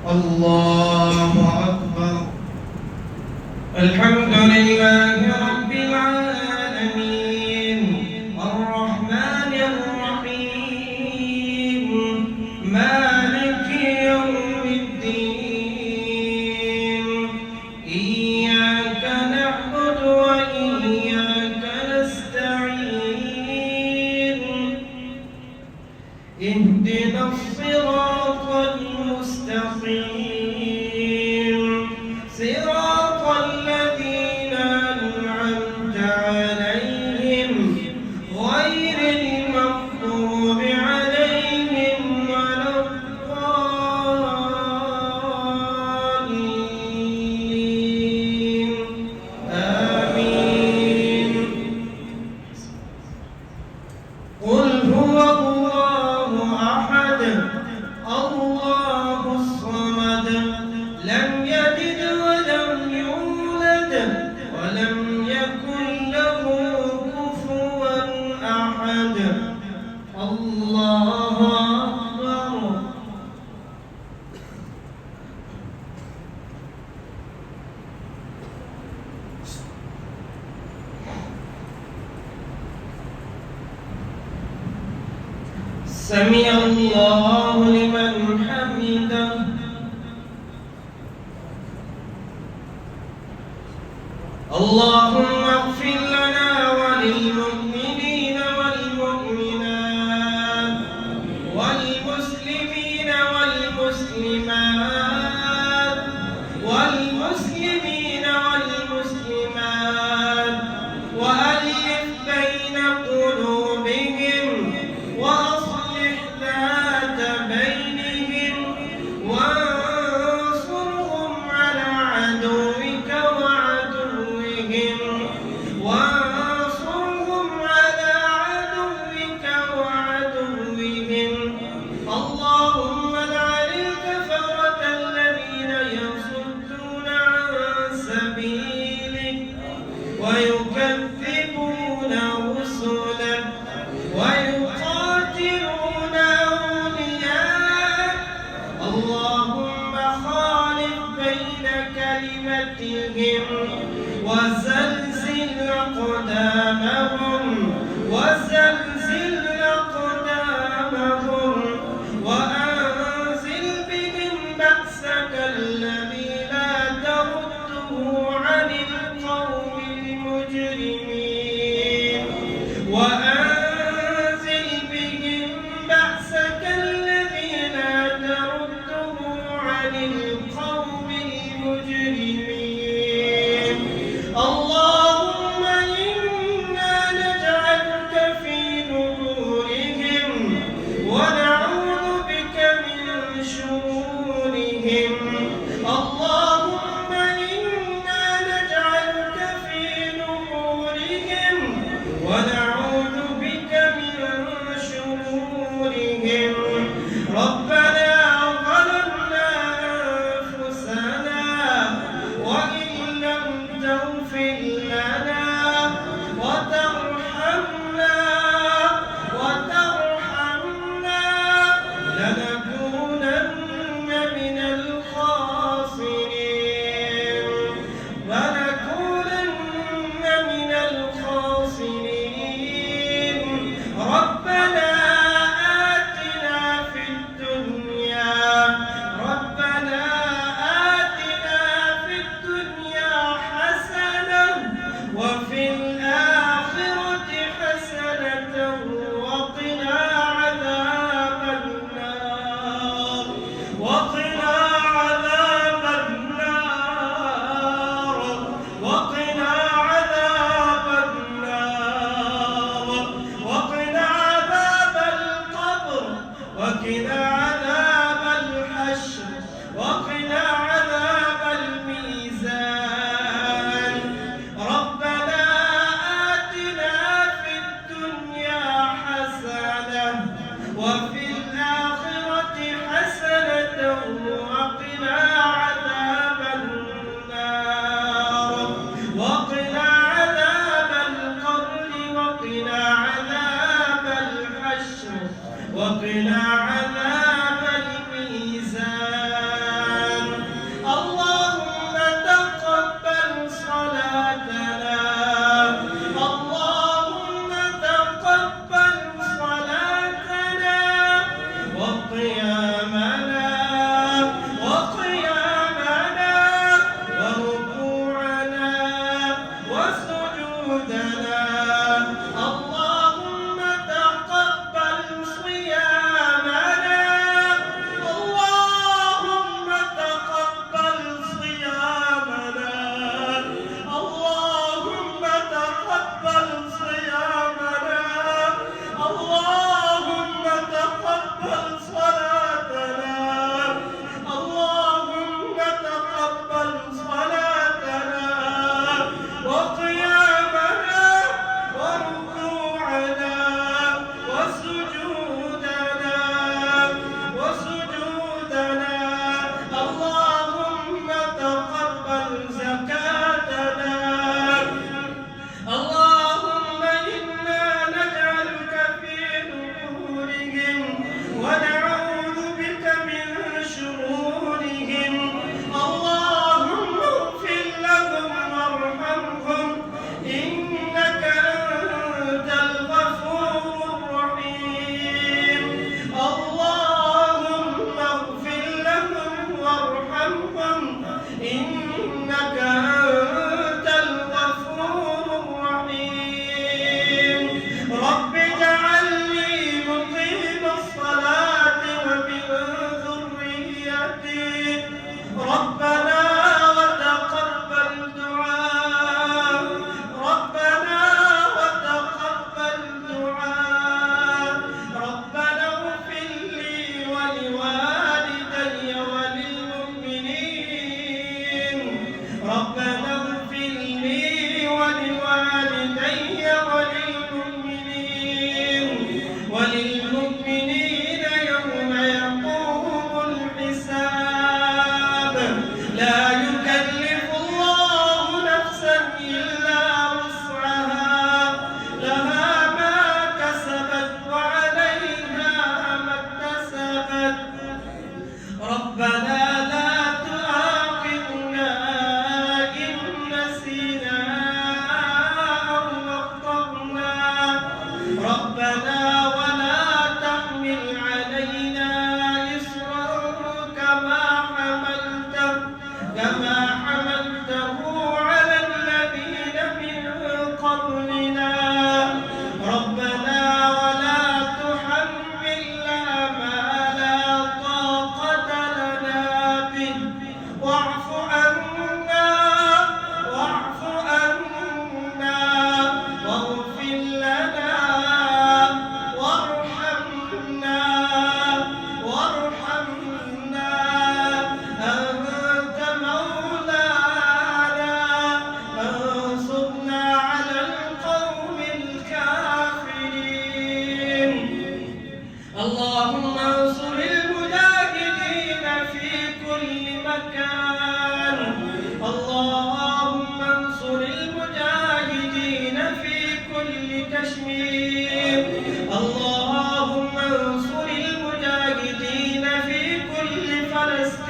الله أكبر. الحمد لله رب العالمين الرحمن الرحيم مالك يوم الدين إياك نعبد وإياك نستعين اهدنا الصراط المستقيم صراط الذين أنعمت عليهم غير المغضوب عليهم ولا الضالين آمين. قل هو الله أحد الله الصمد لم يلد ولم يولد ولم يكن له كفوا أحد. الله أكبر. سمع الله لمن حمده. اللهم اغفر لنا وللمؤمنين والمؤمنات والمسلمين والمسلمات والمسلمين والمسلمات وألف بين قلوبهم وأصلح ذات بينهم وانصرهم على عدوك وانصرهم على عدوك وعدوهم. اللهم لعن الكفرة الذين يصدون عن سبيلك ويكذبون رسلك ويقاتلون أولياءك. اللهم خالف بين كلمتهم وزلزل أقدامهم وأنزل بهم بأسك الذي لا ترده عن القوم المجرمين وأنزل بهم بأسك الذي لا ترده عن القوم المجرمين. اللهم إنا نجعلك في نحورهم ونعوذ بك من شرورهم. اللهم إنا نجعلك في نحورهم ونعوذ بك من شرورهم. ربنا ظلمنا أنفسنا وإن لم تغفر لنا وترحمنا لنكونن من الخاسرين. ربنا آتنا في الدنيا حسنة وفي الآخرة حسنة وقنا عذاب النار. وقنا عذاب القبر وقنا عذاب الحشر وقنا عذاب الميزان. ربنا آتنا في الدنيا حسنة وفي الآخرة حسنة وقنا عذاب النار. وقنا عذاب القبر وقنا عذاب الحشر وقنا عذاب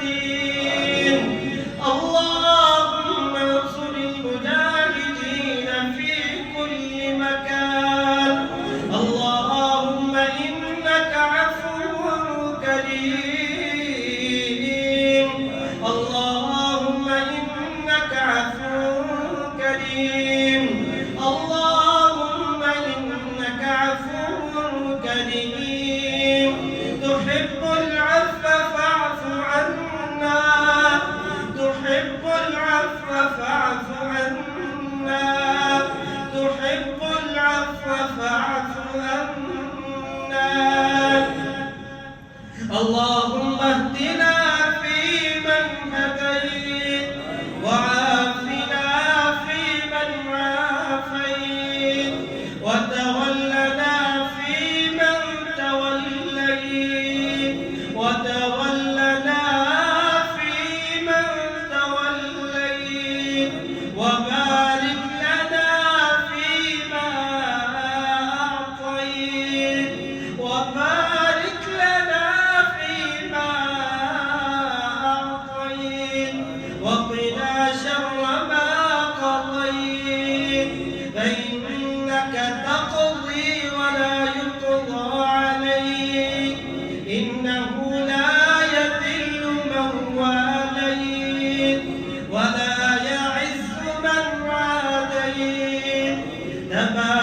الدين. اللهم انصر المجاهدين في كل مكان. اللهم إنك عفو كريم. اللهم إنك عفو كريم. اللهم إنك عفو كريم تحب العفو فاعف عنا. تحب العفو فاعف عنا. تحب العفو فاعف عنا. اللهم اهدنا فيمن هديت وعافنا فيمن عافيت وتولنا فيمن توليت وتولنا فيمن توليت وبارك لنا فيما أعطيت وبارك لنا فيما أعطيت وقنا شر ما قضيت فإنك تقضي ولا يقضى عليك إنه لا يذل من واليت ولا يعز من عاديت تبارك